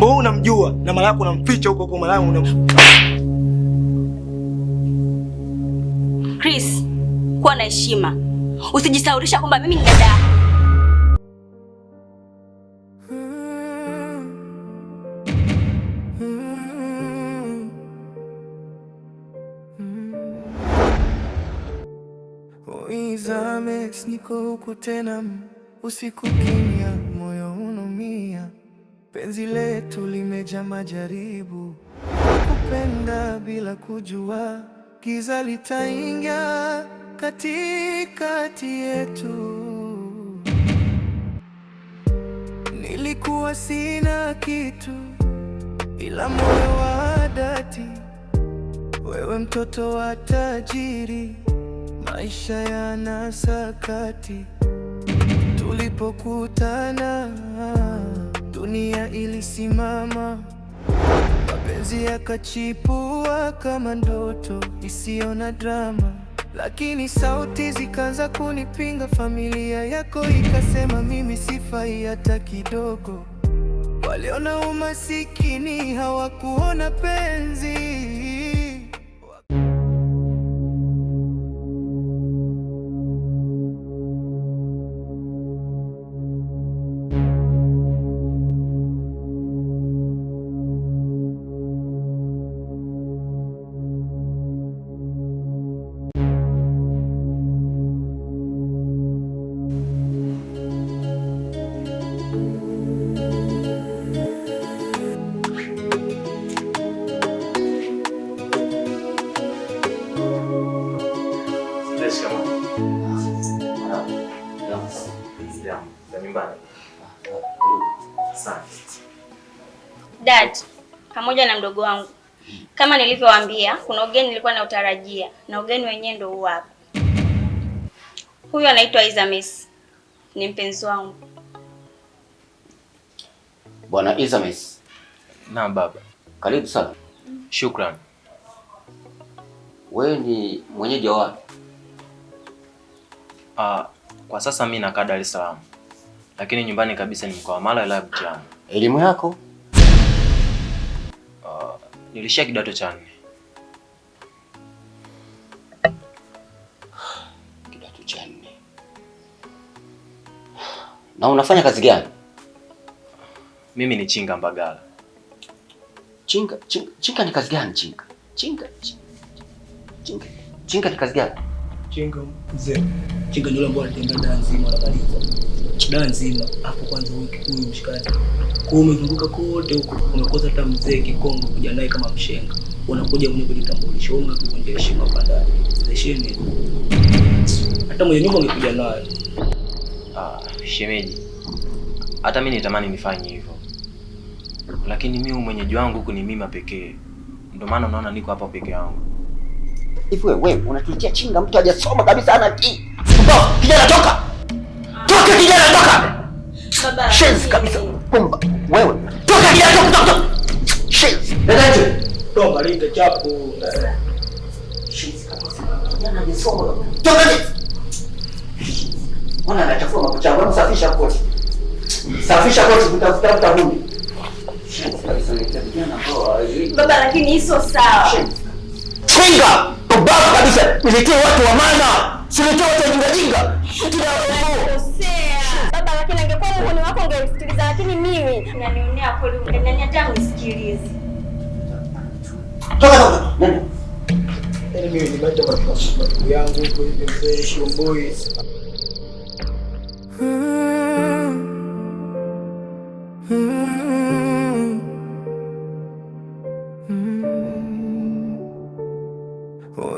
Kumbe wewe unamjua na mara yako unamficha huko kwa mara yako Chris, kuwa na heshima. Usijisaurisha kwamba mimi ni dada. Izamex niko huku tena, usiku kimya, moyo unaumia. Penzi letu limejaa majaribu, kupenda bila kujua. Giza litaingia katikati yetu. Nilikuwa sina kitu ila moyo wa dhati, wewe mtoto wa tajiri, maisha yana sakati. Tulipokutana dunia ilisimama, mapenzi yakachipua kama ndoto isiyo na drama. Lakini sauti zikaanza kunipinga, familia yako ikasema mimi sifai hata kidogo. Waliona umasikini, hawakuona penzi. Dad, pamoja na mdogo wangu, kama nilivyowaambia, kuna ugeni nilikuwa nautarajia, na ugeni wenyewe ndio huu hapa. Huyu anaitwa Izamex, ni mpenzi wangu. Bwana Izamex. Naam baba. Karibu sana. Shukran. Wewe ni mwenyeji wa wapi? Kwa sasa mimi nakaa Dar es Salaam, lakini nyumbani kabisa ni mkoa wa Mara, wilaya ya Butiama. Elimu yako? Nilishia kidato cha 4. Kidato cha 4. Na unafanya kazi gani? Mimi ni chinga Mbagala. Chinga ni kazi gani chinga? Chinga ni kazi gani? Chinga mzee. Chinga ndio ambaye anatembea Dar nzima na Baliza. Dar nzima hapo kwanza huyu mshikaji. Kwa umezunguka kote huko, umekosa hata mzee Kikongo kuja naye kama mshenga. Unakuja mwenye kujitambulisha, wewe unakuvunja heshima bandari. Heshima. Hata mwenye nyumba ungekuja naye. Shemeji. Hata mimi nitamani nifanye hivyo. Lakini mimi mwenyeji wangu huku ni mimi pekee. Ndio maana unaona niko hapa peke yangu. Hivi wewe unatuitia chinga mtu hajasoma kabisa ana ki. Kijana toka. Toka kijana toka. Baba. Shenzi kabisa. Kumba. Wewe. Toka kijana toka. Shenzi. Nenda toka linga chapu. Shenzi kabisa. Kijana hajasoma. Toka nje. Mbona anachafua makucha? Wewe safisha koti. Safisha koti kutafuta mtahuni. Shenzi kabisa ni kijana poa. Baba, lakini hizo sawa. Chinga! Tobafu kabisa. Niletee watu wa maana. Siletee watu jinga. Baba, lakini angekuwa Mungu ni wako ungenisikiliza, lakini mimi unanionea kweli, unaniacha unisikilize. Toka. Nenda. Mimi ni macho kwa sababu yangu huko hivi mzee Shomboi.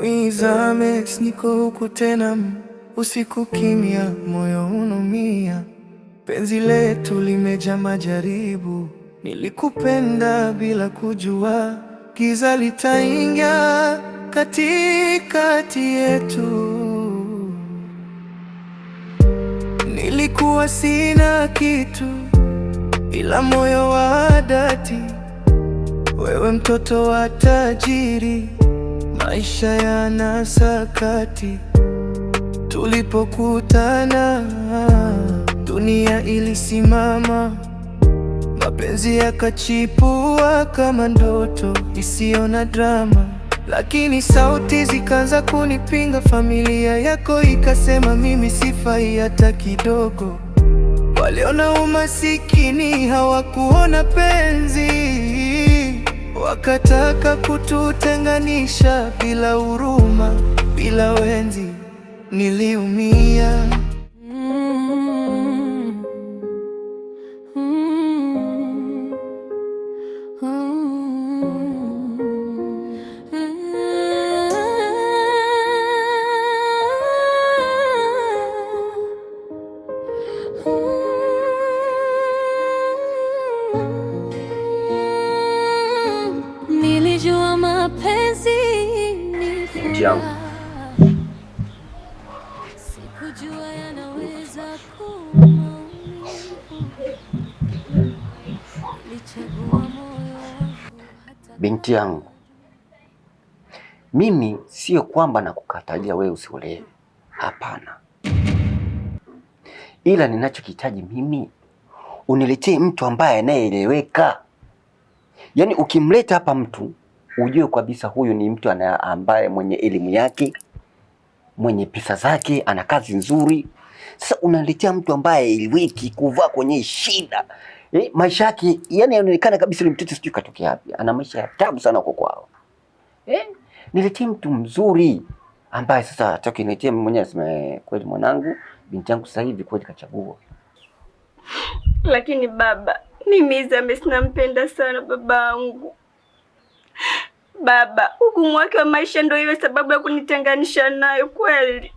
Izamex niko huku tena, usiku kimya, moyo unaumia. Penzi letu limejaa majaribu, nilikupenda bila kujua. Giza litaingia katikati yetu. Nilikuwa sina kitu ila moyo wa dhati, wewe mtoto wa tajiri, maisha yana sakati. Tulipokutana dunia ilisimama, mapenzi yakachipua kama ndoto isiyo na drama. Lakini sauti zikaanza kunipinga, familia yako ikasema mimi sifai hata kidogo. Waliona umasikini, hawakuona penzi, wakataka kututenganisha bila huruma, bila wenzi. Niliumia. Nilijua mapenzi ni furaha, sikujua yanaweza kuwa maumivu. Nilichagua moyo wangu hata... Binti yangu, mimi sio kwamba nakukatalia wewe usiolewe, hapana, ila ninachokihitaji mimi uniletee mtu ambaye anayeeleweka. Yaani ukimleta hapa mtu ujue kabisa huyu ni mtu ambaye mwenye elimu yake, mwenye pesa zake, ana kazi nzuri. Sasa unaletea mtu ambaye eleweki, kuvaa kwenye shida. Maisha yake yani yanaonekana kabisa yule mtoto sijui katokea wapi. Ana maisha ya tabu sana huko kwao. Niletee mtu mzuri ambaye sasa hataki niletee mwenyewe aseme kweli mwanangu, binti yangu sasa hivi kweli kachagua. Lakini baba, mimi Izames nampenda sana babangu. Baba, ugumu wake wa maisha ndio iwe sababu ya kunitenganisha nayo kweli?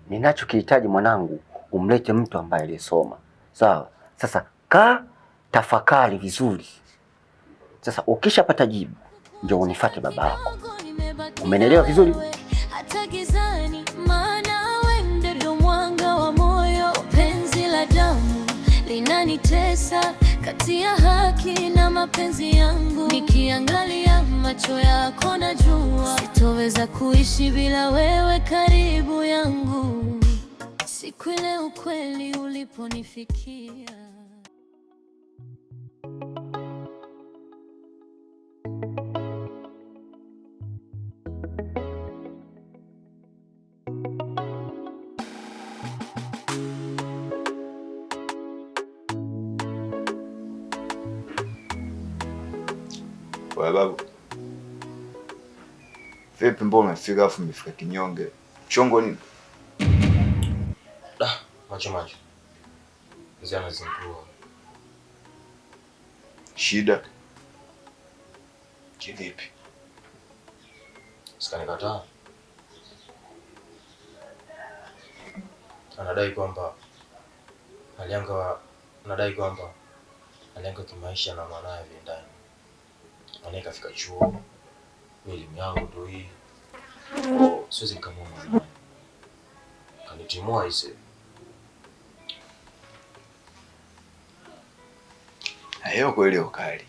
Ninachokihitaji mwanangu, umlete mtu ambaye alisoma. Sawa? Sasa tafakari vizuri. Sasa ukishapata jibu ndio unifuate babako. Umenielewa vizuri? Hata gizani, maana wewe ndio mwanga wa moyo. Penzi la damu linanitesa, kati ya haki na mapenzi yangu. Nikiangalia macho yako najua sitoweza kuishi bila wewe karibu yangu. Siku ile ukweli uliponifikia, wewe babu, vipi mbona umefika afu umefika kinyonge? Chongo nini? Macho. Mzee anazingua. Shida? Kivipi? Sikanikataa. Anadai kwamba alianga kimaisha na mwanae ndani. Mwanae kafika chuo. Elimu yangu ndio hii. Siwezi nikamwona. Kanitimua ise. Hayo kweli ukali.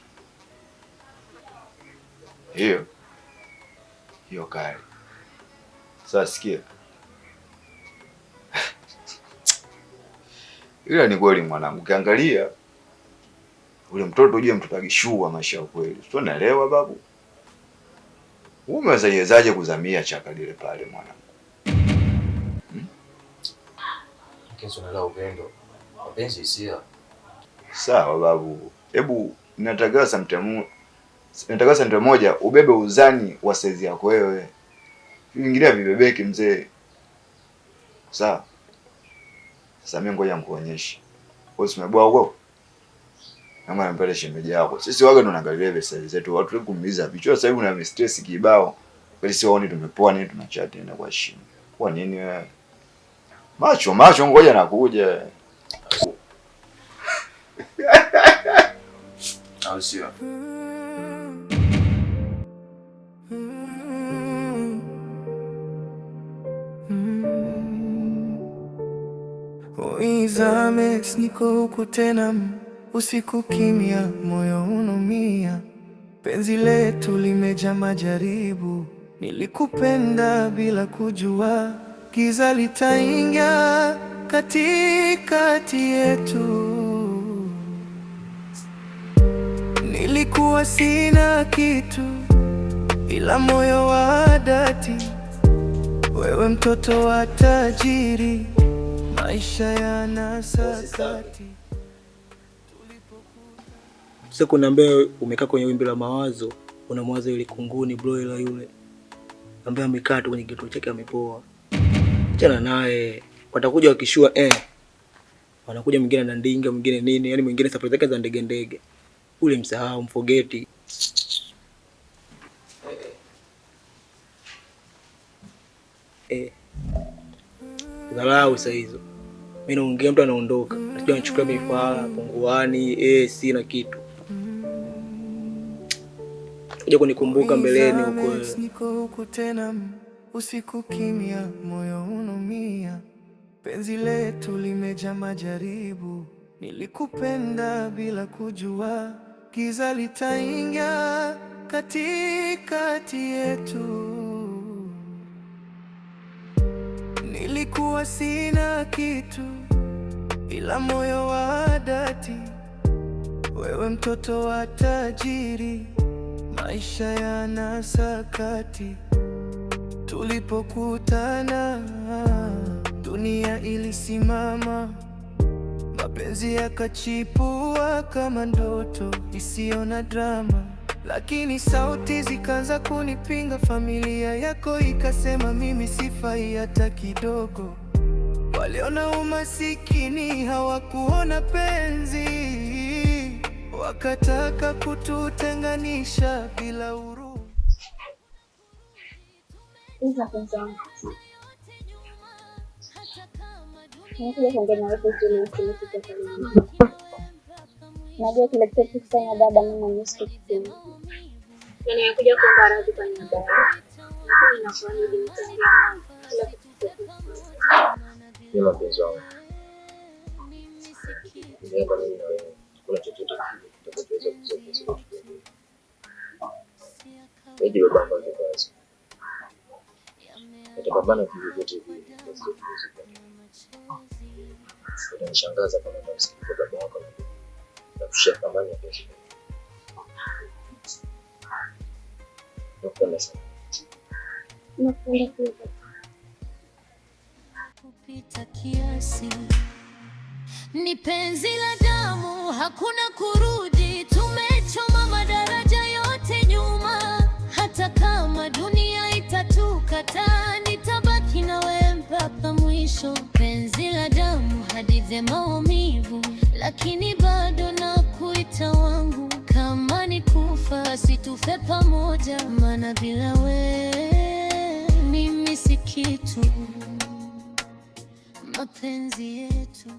Hiyo kali. Sasa sikia. Ila ni kweli mwanangu, ukiangalia ule mtoto uje mtoto akishua maisha ya kweli. Sio naelewa babu. Umewezaje kuzamia chaka lile pale mwanangu? Kesho nalao upendo. Mapenzi hisia. Sawa babu. Hebu nataka sante moja ubebe uzani wa saizi yako wewe. Vingine vibebeki mzee. Sawa. Sasa mimi ngoja nikuonyeshe. Wewe umebwa huko? Kama nampeleka shemeji yako. Sisi waga tunaangalia vesa zetu, watu wetu kuumiza vichwa. Sasa hivi una stress kibao. Kweli si waone tumepoa nini, tunachat na kwa heshima. Kwa nini wewe? Macho ngoja nakuja. Au sio? Izames, niko huku tena, usiku kimya, moyo unaumia. Penzi letu limejaa majaribu, nilikupenda bila kujua. giza litaingia katikati yetu. Nilikuwa sina kitu ila moyo wa dhati, wewe mtoto wa tajiri, maisha yanasakati. Sasa kuna ambaye umekaa kwenye wimbi la mawazo, unamwaza yule kunguni broiler yule ambaye amekaa tu kwenye kituo chake amepoa. Achana naye. Watakuja wakishua wanakuja mwingine na ndinga, mwingine nini, yani mwingine safari zake za ndege. Ule msahau, mfogeti. Dharau saa hizo. Mimi naongea mtu anaondoka. Najua anachukua mifala, punguani, sina kitu. Kuja kunikumbuka mbeleni huko. Niko huku tena, usiku kimya, moyo unaumia. Penzi letu limejaa majaribu. Nilikupenda bila kujua, giza litaingia katikati yetu. Nilikuwa sina kitu ila moyo wa dhati, wewe mtoto wa tajiri, maisha yanasakati. Tulipokutana dunia ilisimama, mapenzi yakachipua kama ndoto isiyo na drama. Lakini sauti zikaanza kunipinga, familia yako ikasema mimi sifai hata kidogo. Waliona umasikini, hawakuona penzi, wakataka kututenganisha bila huruma. Najua kile kitu kufanya baba mimi mwenyewe sikupenda. Yaani nimekuja kuomba radhi kwa niaba yako. Lakini nakuahidi nitaendelea kila kitu. Ni mapenzi yangu. Niomba mimi na wewe kuna chochote kitakachoweza kusaidia. Ndio baba ndio basi. Nitapambana vyovyote vile. Utanishangaza kama utamsikia baba wako na kushia thamani ya pesa. Nakupenda sana. Nakupenda pia. Kupita kiasi ni penzi la damu, hakuna kurudi. Tumechoma madaraja yote nyuma, hata kama dunia itatukataa, nitabaki na wewe mpaka mwisho. Penzi la damu, hadithi ya maumivu, lakini bado nakuita wangu. Kama ni kufa situfe pamoja, maana bila wewe mimi si kitu. Mapenzi yetu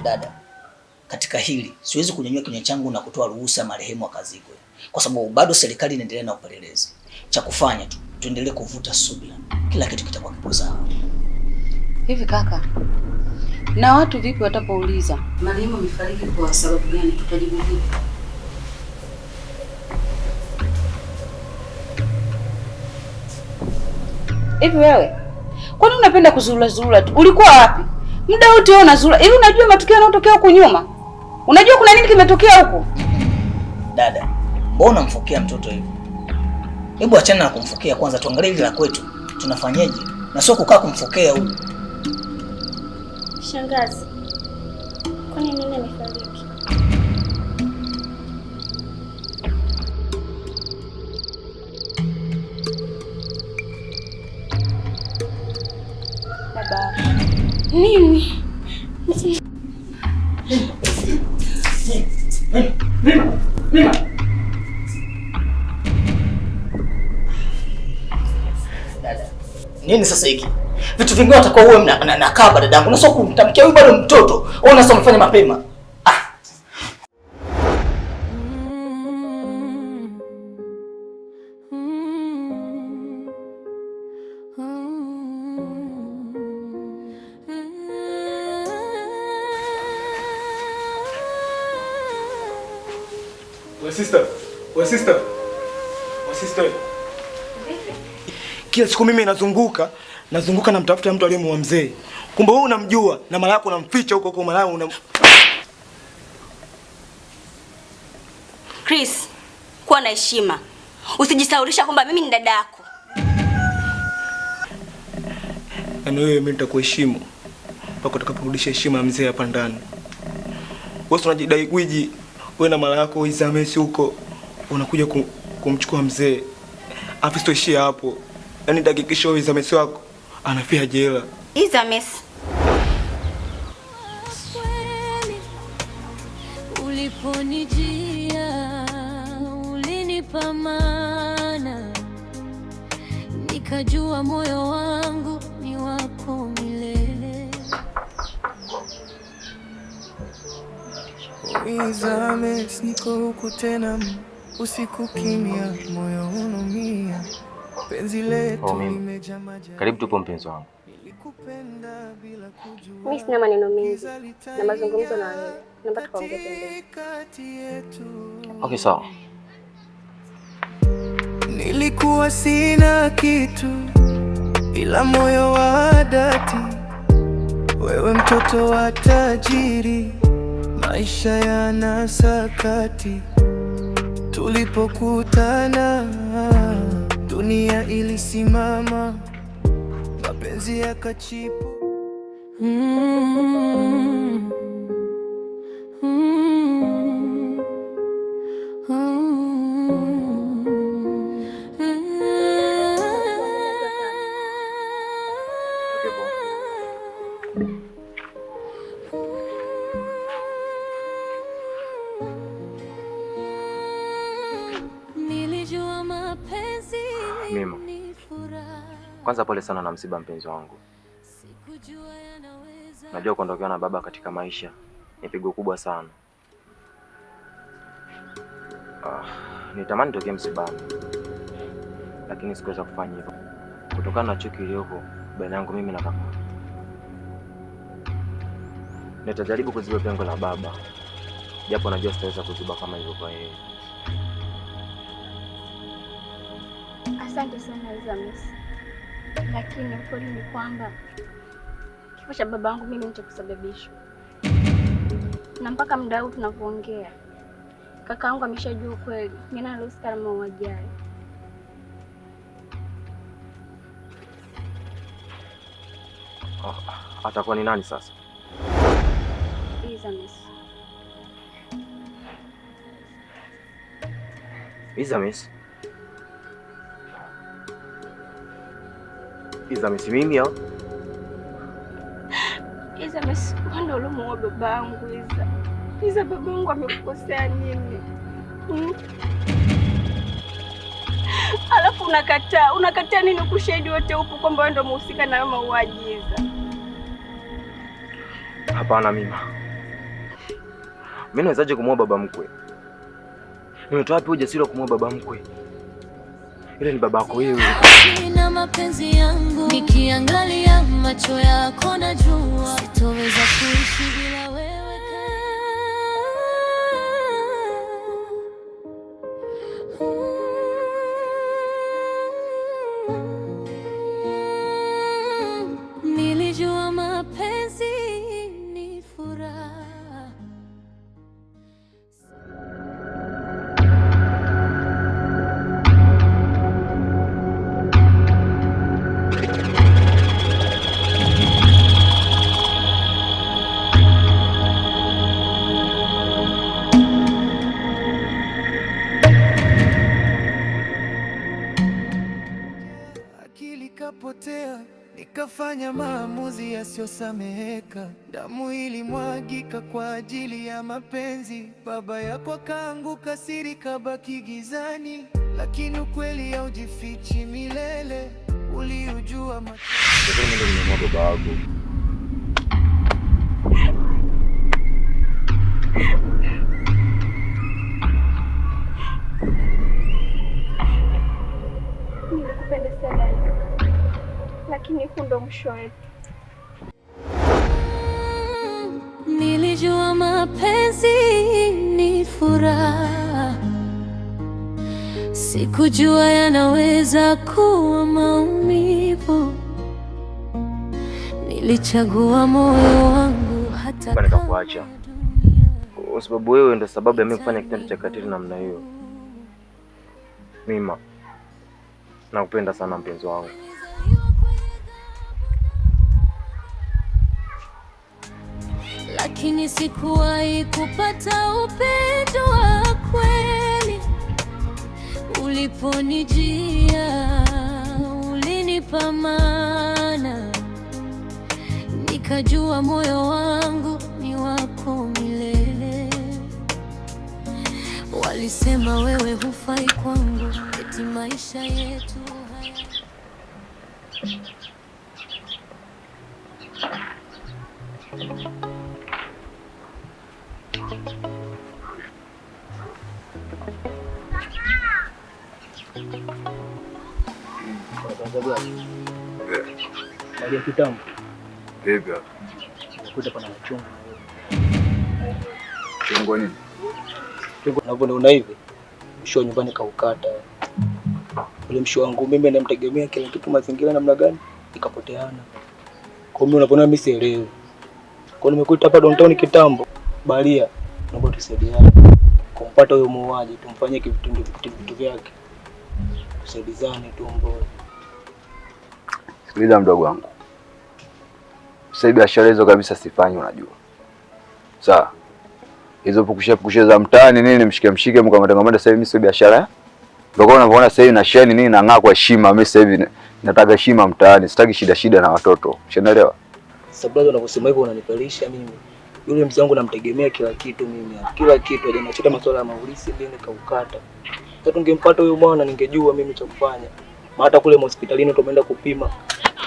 Dada, katika hili siwezi kunyanyua kinywa changu na kutoa ruhusa marehemu akazikwe, kwa sababu bado serikali inaendelea na upelelezi. Cha kufanya tu tuendelee kuvuta subira, kila kitu kitakuwa kipo sawa. Hivi kaka, na watu vipi watapouliza marehemu amefariki kwa sababu gani, tutajibu vipi? Hivi wewe, kwani unapenda kuzurura tu? Ulikuwa wapi muda wote wewe unazurura? Hivi unajua matukio yanayotokea huko nyuma? Unajua kuna nini kimetokea huko? Dada, mbona unamfokea mtoto hivi? Hebu achana na kumfokea kwanza, tuangalie hili la kwetu. Tunafanyaje? Na sio kukaa kumfokea huyu. Shangazi, kwani nini amefariki? Baba. Nini? Mima. Dada, nini sasa hiki? Vitu vingine utakuwa uwe na kaba dadangu. Na sio kumtamkia huyu bado mtoto. Ona sasa umefanya mapema. We sister. Kila siku mimi nazunguka namtafuta mtu aliyemuua mzee. Kumbe wewe unamjua na mara yako unamficha huko mara yako Chris, kuwa na heshima. Usijisaulisha kwamba mimi ni dada yako. Yaani wewe mimi nitakuheshimu mpaka utakaporudisha heshima ya mzee hapa ndani. Wewe unajidai gwiji, wewe na mara yako Izamesi huko unakuja kumchukua mzee. Afisitoishia hapo. Yaani dakikisha wewe Izamesi wako anafia jela. Izamesi. Uliponijia ulinipa maana, nikajua moyo wangu ni wako milele. Izamesi, niko huku tena usiku kimya, moyo unaumia. Penzi letu limejaa majani. Karibu tupo mpenzi wangu. Mimi sina maneno mengi na mazungumzo na wewe. Naomba tukaongee pembeni. Okay, sawa. Nilikuwa sina kitu ila moyo wa dhati, wewe mtoto wa tajiri, maisha yana sakati. Tulipokutana dunia ilisimama, mapenzi yakachipu. Nilijua mapenzi Mima. ni furaha. Kwanza pole sana na msiba mpenzi wangu. Sikujua yanaweza. Najua kuondokewa na baba katika maisha ni pigo kubwa sana. Nitamani tokee msibani, lakini sikuweza kufanya hivyo kutokana na chuki iliyopo baina yangu mimi na kaka. Nitajaribu kuziba pengo la baba, japo najua sitaweza kuziba kama hivyo kwa yeye. Asante sana Izamesi. Lakini ukweli ni kwamba kifo cha babangu mimi ndicho kusababisha. Na mpaka muda huu tunapoongea, kakaangu ameshajua ukweli. Mimi na Lucy kama mauaji. Atakuwa ni nani sasa? Izamesi. Izamesi? Izamesi mimi au? Izamesi, ndio ulimuua babangu Iza babangu amekukosea nini? Alafu unakataa nini kushahidi wote upo kwamba wewe ndio mhusika na mauaji Iza? Hapana Mima. Mimi nawezaje kumuua baba mkwe? Nimetoa wapi ujasiri wa kumuua baba mkwe? Ile ni babako wewe. Na mapenzi yangu nikiangalia macho yako najua sitoweza kuishi bila wewe. ikapotea, nikafanya maamuzi yasiyosameheka. Damu ilimwagika kwa ajili ya mapenzi. Baba yako akaanguka, siri kabaki gizani, lakini ukweli haujifichi milele. Uliujua baba wako. Nilikupenda sana, lakini huu ndo mwisho wetu. Nilijua mapenzi ni furaha, sikujua yanaweza kuwa maumivu. Nilichagua moyo wangu hata kama nikakuacha, kwa sababu wewe ndio sababu ya mimi kufanya kitendo cha katili namna hiyo. Mima, nakupenda sana mpenzi wangu. Lakini sikuwahi kupata upendo wa kweli. Uliponijia ulinipa maana, nikajua moyo wangu ni wako milele. Walisema wewe hufai kwangu, eti maisha yetu Maria kitambo. Vipi hapa? Nakuta pana machungu. Chungu nini? Chungu unavyoona hivi. Msho nyumbani kaukata. Ule msho wangu mimi namtegemea kila kitu, mazingira namna gani ikapoteana. Kwa mimi unapoona mimi sielewi. Kwa nimekuita hapa downtown kitambo. Maria, naomba tusaidiane. Kumpata huyo muuaji, tumfanyie vitu vyake. Tusaidizane tu mbona. Sikiliza mdogo wangu. Sasa biashara hizo kabisa sifanyi, unajua. Sawa. Hizo pukusha za mtaani nini mshike mkamata sasa hivi mimi sio biashara. Ndio kwa unavyoona sasa hivi na sheni nini nang'aa kwa heshima. Mimi sasa hivi nataka heshima mtaani, sitaki shida na watoto. Unaelewa? Sababu unavyosema hivyo unanipelisha mimi. Yule mzee wangu namtegemea kila kitu mimi. Kila kitu aje nachota masuala ya maulisi ndio nikaukata. Sasa tungempata huyo bwana ningejua mimi cha kufanya. Hata kule hospitalini tumeenda kupima.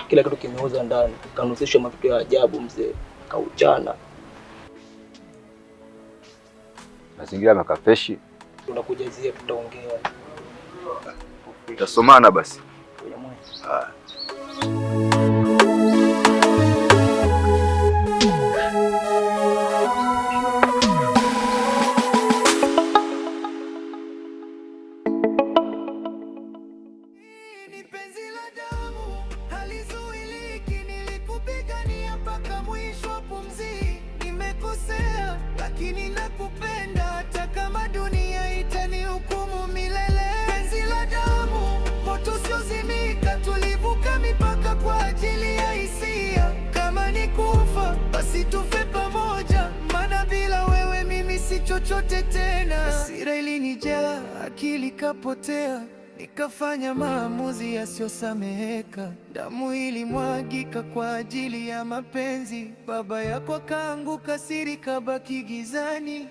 Kila kitu kimeoza ndani. Kanusishwa mavitu ya ajabu mzee. Kauchana. Mazingira makafeshi. Tunakujazia tutaongea. Tutasomana basi. Ah. Chochote tena. Hasira ilinijaa, akili kapotea, nikafanya maamuzi yasiyosameheka. Damu ilimwagika kwa ajili ya mapenzi. Baba yako akaanguka, siri kabaki gizani.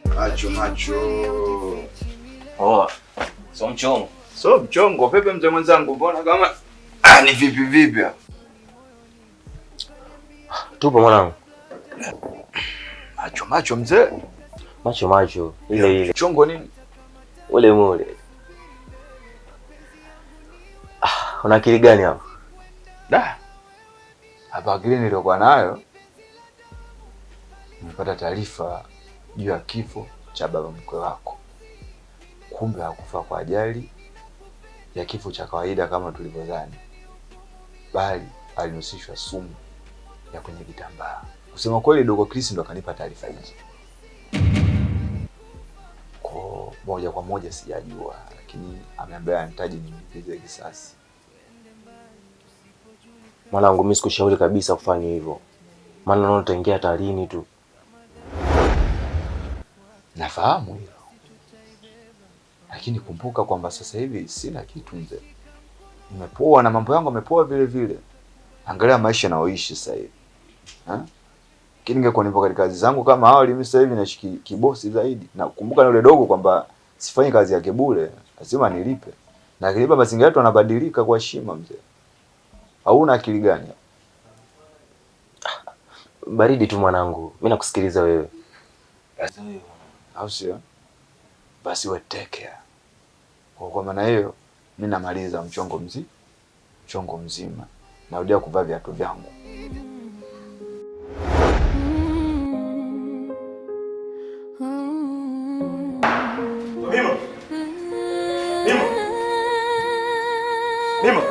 Macho. Oh, so mchongo. So mchongo, pepe mzee mwenzangu, mbona kama ni vipi hapa? Tupo mwanangu. Macho mzee. Macho ile. Chongo nini? Ule. Una akili gani hapo? Hapa akili niliokuwa nayo. Nimepata taarifa juu ya kifo cha baba mkwe wako. Kumbe hakufa kwa ajali ya kifo cha kawaida kama tulivyodhani, bali alinusishwa sumu ya kwenye kitambaa. Kusema kweli, Dogo Chris ndo akanipa taarifa hizo. Moja kwa moja sijajua, lakini ameambia anahitaji nimlipize kisasi. Mwanangu, mimi sikushauri kabisa kufanya hivyo. Maana unaona utaingia hatarini tu. Nafahamu hilo. Lakini kumbuka kwamba sasa hivi sina kitu mzee. nimepoa na mambo yangu yamepoa vile vile. Angalia maisha naoishi sasa hivi. Lakini ningekuwa nipo katika kazi zangu kama awali, mimi sasa hivi naishi kibosi zaidi. Na kumbuka na yule dogo kwamba sifanyi kazi yake bure, lazima nilipe. Na kilipa mazingira yetu yanabadilika kwa heshima mzee. Hauna akili gani? Baridi tu mwanangu. Mimi nakusikiliza wewe. Au sio? Basi wewe take care. Kwa maana hiyo mimi namaliza mchongo mzima. Narudia kuvaa viatu vyangu. Mimo.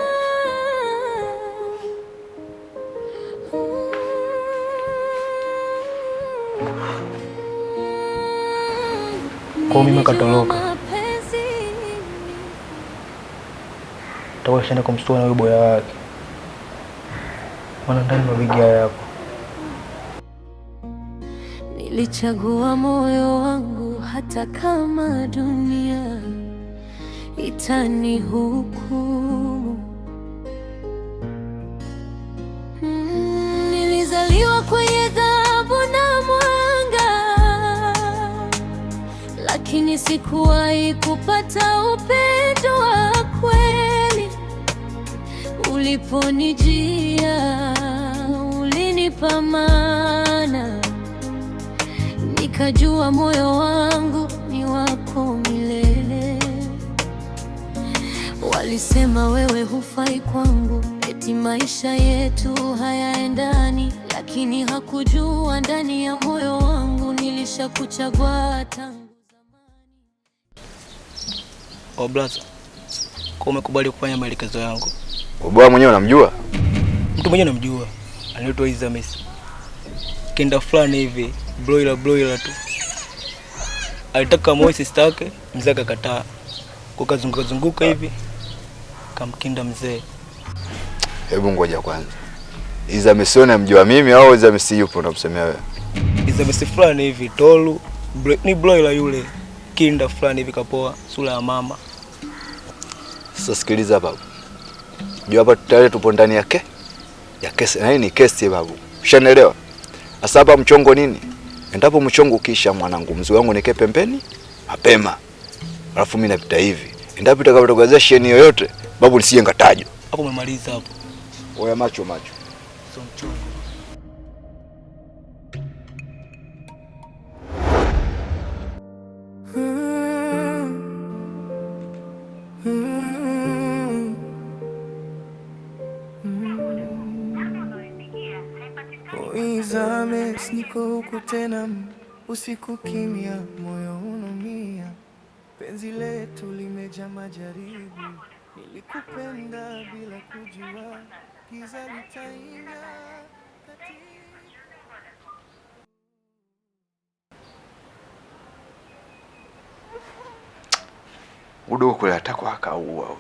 Kwa mimi katoroka. Tawa shenda kumstua na boya wake. Wana ndani mabegi yapo. Nilichagua moyo wangu hata kama dunia itanihukumu. Nilizaliwa kwenye dhahabu na mwanga, lakini sikuwahi kupata upendo wa kweli. Uliponijia ulinipa maana, nikajua moyo wangu ni wako milele. Walisema wewe hufai kwangu, eti maisha yetu hayaendani, lakini hakujua ndani ya moyo wangu nilishakuchagua tangu zamani. Blaza, kwa umekubali kufanya maelekezo yangu. Bwana mwenyewe unamjua? Mtu mwenyewe namjua. Anaitwa Izames. Kenda fulani hivi, broiler tu. Alitaka moyo sister yake, mzee akakataa. Kukazunguka hivi, kamkinda mzee. Hebu ngoja kwanza. Izames unamjua mimi au Izames yupo unamsemea wewe? Izames fulani hivi, tolu, ni broiler yule. Kinda fulani hivi kapoa, sura ya mama. Sasa sikiliza babu. Ndio hapa tayari tupo ndani yake. Ya kesi, na hii ni kesi babu. Ushanielewa? Sasa hapa mchongo nini? Endapo mchongo kisha mwanangu, mzee wangu nikae pembeni mapema. Alafu mimi napita hivi. Endapo itakapotokea sheni yoyote, babu nisije ngatajwa. Hapo umemaliza hapo. Oya macho. So mchongo. Izames, niko huku tena, usiku kimya, moyo unaumia. Penzi letu limejaa majaribu, nilikupenda bila kujua, giza litaingia kati. Udo kule atakuwa akaua wewe.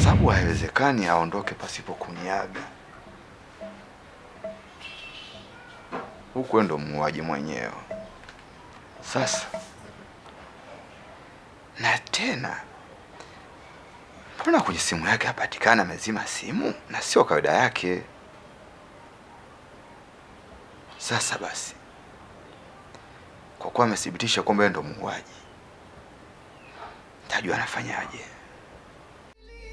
Sababu haiwezekani aondoke pasipo kuniaga. Huko ndo muuaji mwenyewe. Sasa na tena mbona kwenye simu yake hapatikana, amezima simu na sio kawaida yake. Sasa basi, kwa kuwa amethibitisha kwamba yeye ndo muuaji, tajua anafanyaje.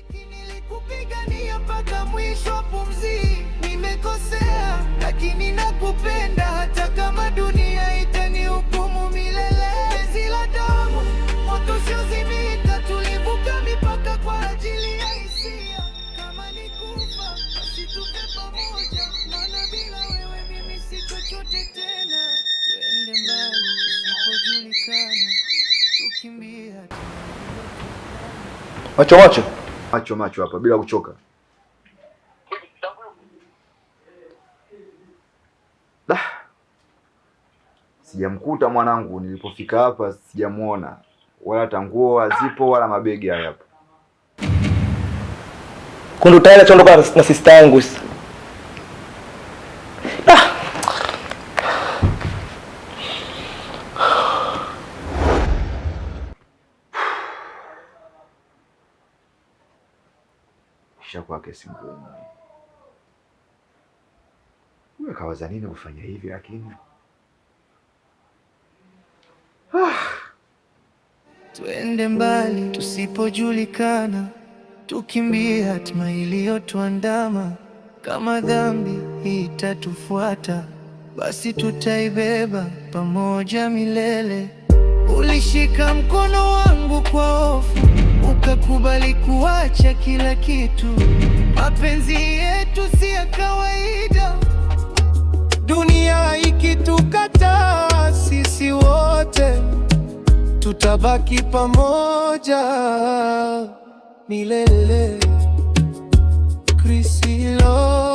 Nilikupigania mpaka mwisho pumzi, nimekosea lakini nakupenda hata kama dunia itanihukumu milele. Penzi la damu, moto usiozimika, tulivuka mipaka kwa ajili ya hisia. Kama ni kufa, basi tufe pamoja, maana bila wewe mimi si chochote tena. Twende mbali tusipojulikana, tukimbia Macho hapa bila kuchoka. Sijamkuta mwanangu, nilipofika hapa sijamuona. Wala tanguo hazipo wala mabegi hayapo. Kundu tayari chondoka na sister yangu. kishakuwa kesi ngumu. Wewe kawaza nini kufanya hivi lakini? Twende mbali tusipojulikana, tukimbie hatima iliyotuandama. Kama dhambi itatufuata, basi tutaibeba pamoja milele. Ulishika mkono wangu kwa hofu, ukakubali kuacha kila kitu. Mapenzi yetu si ya kawaida, dunia ikitukataa, sisi wote tutabaki pamoja milele. Krisilo